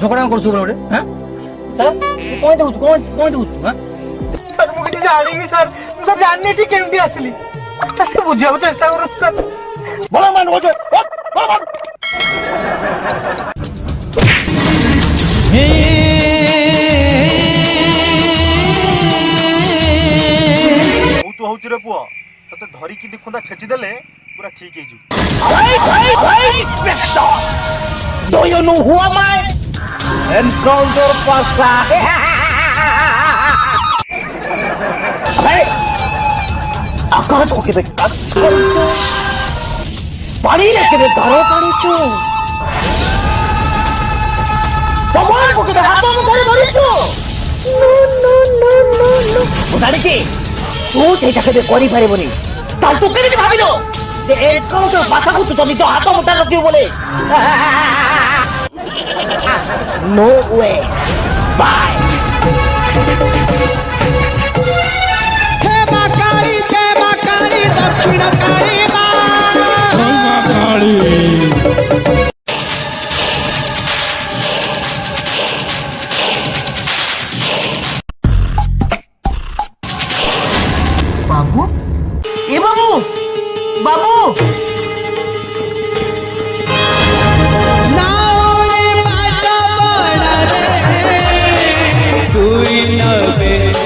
ଝଗଡ଼ା କରୁଛୁ ଗୋଟେ ହଁ କଣ ଦଉଛୁ କଣ ଦଉଛୁ ହଁ ସାର୍ ମୁଁ କିଛି ଜାଣିନି ସାର୍ ମୁଁ ସାର୍ ଜାଣିନି ଏଠି କେମିତି ଆସିଲି ବୁଝିବାକୁ ଚେଷ୍ଟା କରୁଛି ସାର୍ ବଳ ମାନ ବୋଝେ ମୁଁ ତୁ ହଉଛି ରେ ପୁଅ ତତେ ଧରିକି ଦେଖୁନ୍ତା ଛେଚି ଦେଲେ ପୁରା ଠିକ ହେଇଯିବ Do you know who am I? Encounter Pasa. Hey! आकाश को केबे टच करूछु पानी रे केबे धरे पड़ुछु भगवान को केबे हाथ में धरे धरिछु नो बुझाड़ी की तू सेटा केबे करि पारिबोनी ताल तू केबे भाबिलो जे एकाउंटर भाषा को तू तो निज हाथ मुठा रखियो बोले नो वे बाय दक्षिण काली बाबू ए बाबू बाबू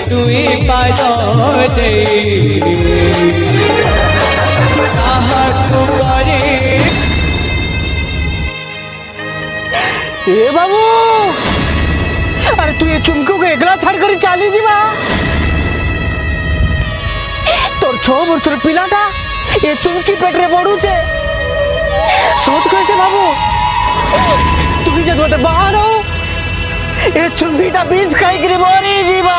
तुई पादो दे ए बाबू अरे तू ये चुमकू को एकला छाड़ कर चाली दिवा तोर 6 वर्षर पिलाटा ये चुमकी पेट रे बडुचे सोच कैसे बाबू तू की जगह ते बाहर हो ए चुमकीटा बीज खाई करे मरी जीवा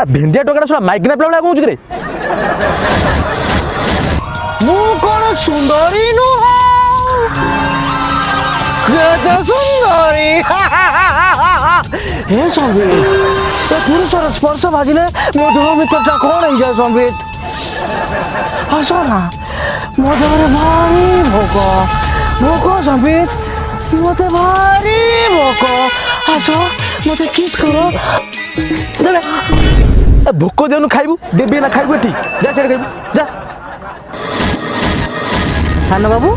भेंडिया टोकरा सुना माइग्रेन प्रॉब्लम कहूँ रे मु कोन सुंदरी नु केते सुंदरी हे संबित ए पुरुषर स्पर्श बाजिले मो देह भीतरटा कोन हो जाय संबित हसना मो देहरे भारी भोक संबित मते भारी भोक हस मते किस करो भोक देनु खाइबू देबे ना खाइबू ठीक जा सेठ खाइबू जा सान बाबू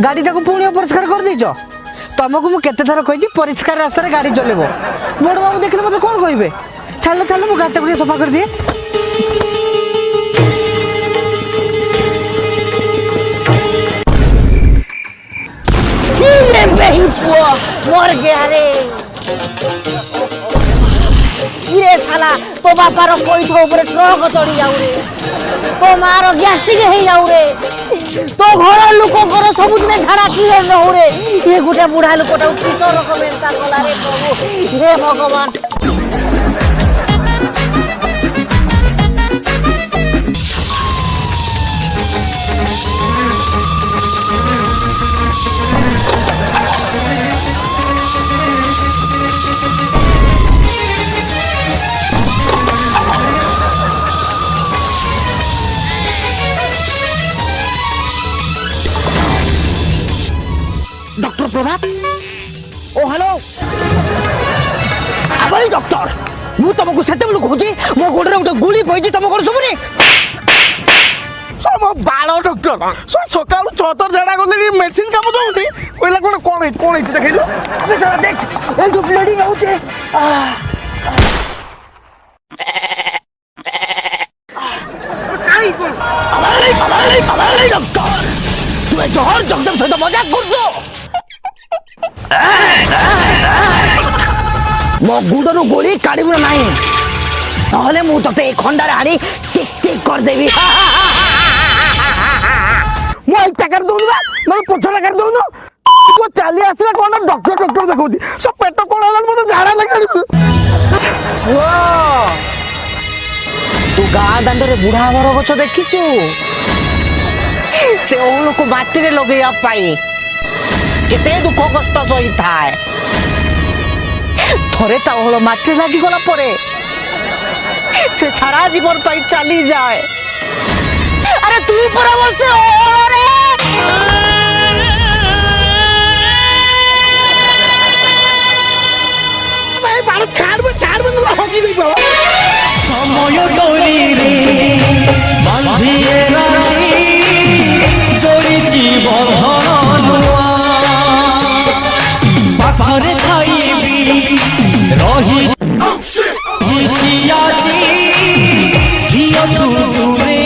गाड़ी टाको पुणी अपरिष्कार कर देछ तुमको मु केते थर कहि परिष्कार रास्ता रे गाड़ी चलेबो बड़ बाबू देखले मते कोन कहिबे चल मु गाड़ी टाको सफा कर दिए ये नहीं पुआ मर गया रे ये साला तो बापार कोई तो ऊपर ट्रक चढ़ी जाऊ रे तो मार ग्यास्ट्रिक हे जाऊ रे तो घर लोक कर सब दिन झाड़ा क्लियर न हो रे ये गुटे बुढ़ा लोकटा किस रकम एंता कला रे प्रभु हे भगवान डॉक्टर प्रभात ओ हेलो अबे डॉक्टर मु तुमको सेते बल खोजी मो गोडरे उठे गुली पइजी तुम कर सुबनी सम बालो डॉक्टर सकाल 74 जडा गले मेडिसिन काम दउती ओइला कोन देखैलो अबे साला देख ए जो ब्लीडिंग आउचे अबे डॉक्टर तू जोहर जगदम सहित मजाक करछो मो गुडरू गोली काढिबो नाही नहले मु तते खंडार हाडी टिक टिक कर देबी मु इच्छा कर दउनु बा मैं पछला कर दउनु को चाली आसला कोन डॉक्टर देखौती सब पेट कोन हला मते झाड़ा लागली तू गाँ दांडे बुढ़ा घर गछ देखिचु से लोक बाटी लगे केते दुख कष्ट सही थाए थरे ता ओहल माटी लागी गला परे সে সারা জীবন পাই চালি যায়। আরে তুই পরে বলছে ওরে সময় ডোরিরে বাঁধিয়ে রাখি জড়িছি বন্ধন নূয়া পাখরে খাইবি রহি আজি হিয় তু দূরে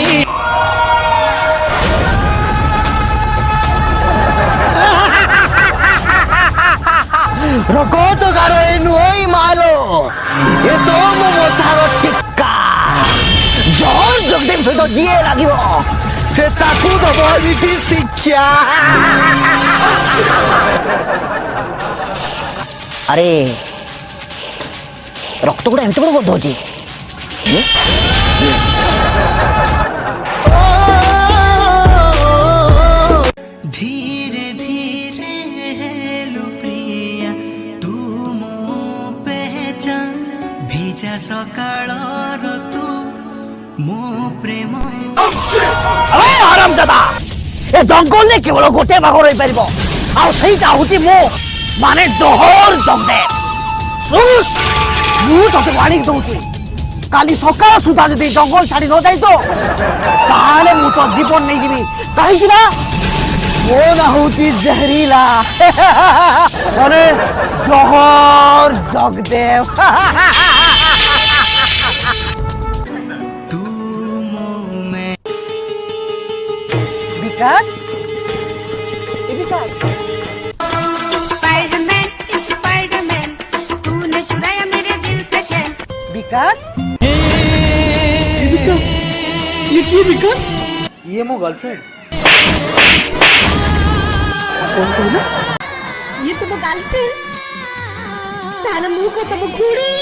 রকো তো গারো এনু ওই মালো এ তো মো মোথার টিক্কা জল জগদেব সহিত জিয়ে লাগিব সে তাকু দব নীতি শিক্ষা। আরে রক্ত গুড়া এমতি বড় বদ্ধ হচ্ছে। धीरे धीरे हेलो प्रिया तू मो पहचान ভিজা সকাଳର ତୁ ମୋ ପ୍ରେମ আরে আরাম দাদা এ জঙ্গলে কেবল গোটে বাঘ রই পারিব আর সেইটা হচ্ছে মো মানে জহর জগদেব। ମୁଁ ତତେ ୱାର୍ଣ୍ଣିଂ ଦଉଛି କାଲି ସକାଳ ସୁଦ୍ଧା ଯଦି ଜଙ୍ଗଲ ଛାଡି ନ ଯାଇ ତ ତାହେଲେ ମୁଁ ତ ଜୀବନ ନେଇଯିବି। କାହିଁକି ନା ମୋ ନାଁ ହଉଛି ଜହରିଲା ମାନେ ଜହର ଜଗଦେବ। ତୁ ମୋ ମେ ବିକାଶ ଏ ବିକାଶ स्पाइडरमैन तूने चुराया मेरे दिल का चैन। विकास ये मो गर्लफ्रेंड ये तुम गर्लफ्रेंड तारा मुंह को तुम घुड़ी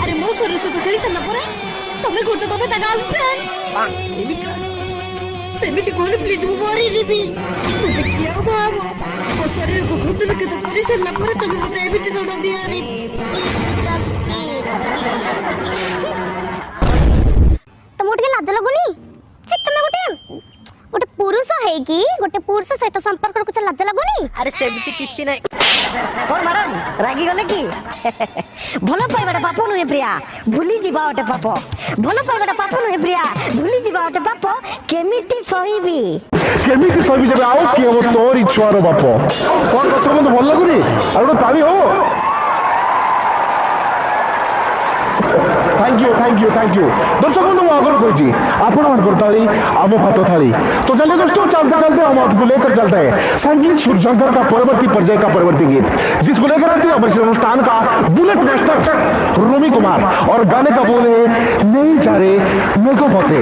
अरे मो सर से तो खेली सना परे तुम्हें को तो तुम्हें ता गर्लफ्रेंड सेमिति कोन प्लीज मु मरी जीबी मुझे किया बाबू ओ शरीर को खुद में तो करी सना परे तुम्हें मते एमिति दौड़ दिया रे तुम गोटे लाज लगुनी तुम गोटे गोटे पुरुष है कि गोटे पुरुष सहित संपर्क रखुच लाज लगुनी। अरे सेमिति किछि नै कोन मैडम रागी गले की भलो पाइबाटा पाप नुहे प्रिया भूली जीवा ओटे पाप भलो पाइबाटा पाप नुहे प्रिया भूली जीवा ओटे पाप केमिति सहीबी केमिति सही जब आओ कि हो तोर इच्छार बाप कोन कछ बंद भल लगुनी और तो ताबी हो। थैंक यू दर्शक बंधु मैं आगे कही आपण मान थाली आम भात थाली तो चलिए दोस्तों चलते चलते हम आपको लेकर चलते हैं संगीत सूर्यशंकर का परवर्ती पर्याय का परवर्ती गीत जिसको लेकर आते हैं हमारे अनुष्ठान का बुलेट मास्टर रोमी कुमार और गाने का बोल है नहीं जा रे मेरे को पते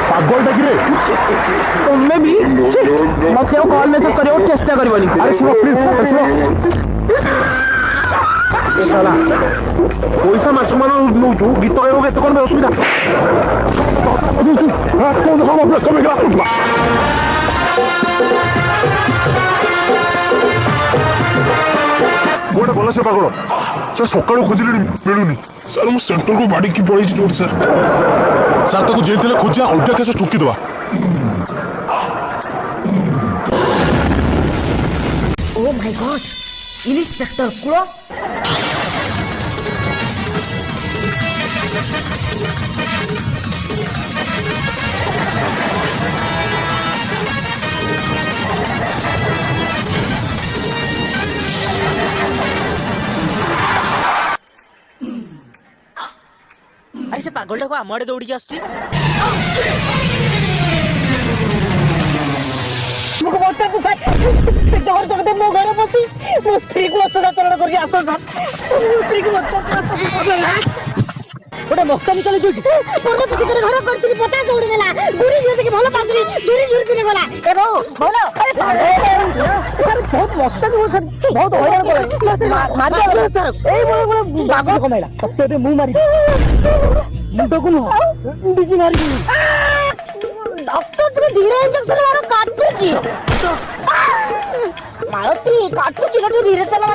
पागल देखिए तुमने भी मत कॉल मैसेज करियो चेष्टा करबनी अरे सुनो प्लीज सुनो साला पैसा मास मान नौचु गीत गाइबो केते कोन असुविधा रास्ता हम अपना समय ग्रास गोटे गला से पागल सर सकाळु खोजिले मिलुनी सर मु सेंटर को बाड़ी की पड़ी जोर सर सर तो जेते खोजिया औड्या कैसे ठुकी दवा ओ माय गॉड इंस्पेक्टर कुलो अरे से पागल को आम आड़े दौड़ी आस मो घर बसी मो स्त्री को अत्याचारण करके आस स्त्री को गोटे मस्तानी चले जोटी पर्वत भितर घर करଥିଲି ପତା ଦୌଡ଼ି ଦେଲା ଗୁଡ଼ି ଝୁରି କି ଭଲ ପାଉଥିଲି ଦୂରି ଝୁରି ଥିଲେ ଗଲା ए बहु बोलो सर बहुत मस्तानी हो सर बहुत हैरान करे मार दिया सर ए बोले बोले बागो कमाइला सत्य पे मुंह मारी मुंडो को नो डिगी मारी डॉक्टर तुम धीरे इंजेक्शन मारो काटू की मालती काटू की धीरे चलो